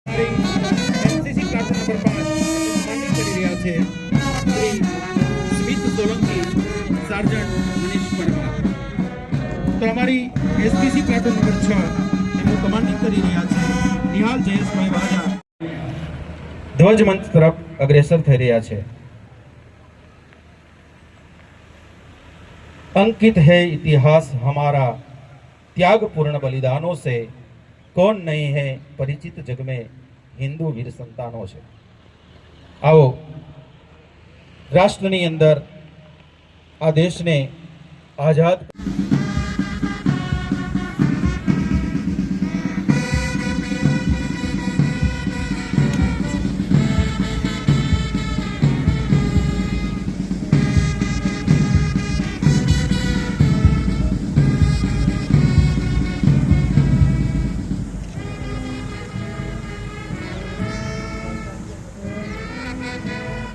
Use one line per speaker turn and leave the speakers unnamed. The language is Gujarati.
एनसीसी प्लाटून नंबर 5 कमांडिंग કરી રહ્યા છે શ્રી સ્મિત સોલંકી સર્જન્ટ મનીષ પરમાર। તો અમારી એસપીસી પ્લાટૂન નંબર 6 એનું કમાન્ડિંગ કરી રહ્યા છે નિહાલ જયેશભાઈ વાજા। ધ્વજ મંચ તરફ અગ્રેસર થઈ રહ્યા છે। अंकित है इतिहास हमारा त्यागपूर्ण बलिदानों से, कौन नहीं है परिचित जग में हिंदू वीर संतानों से। आओ राष्ट्रनी अंदर आ देश ने आजाद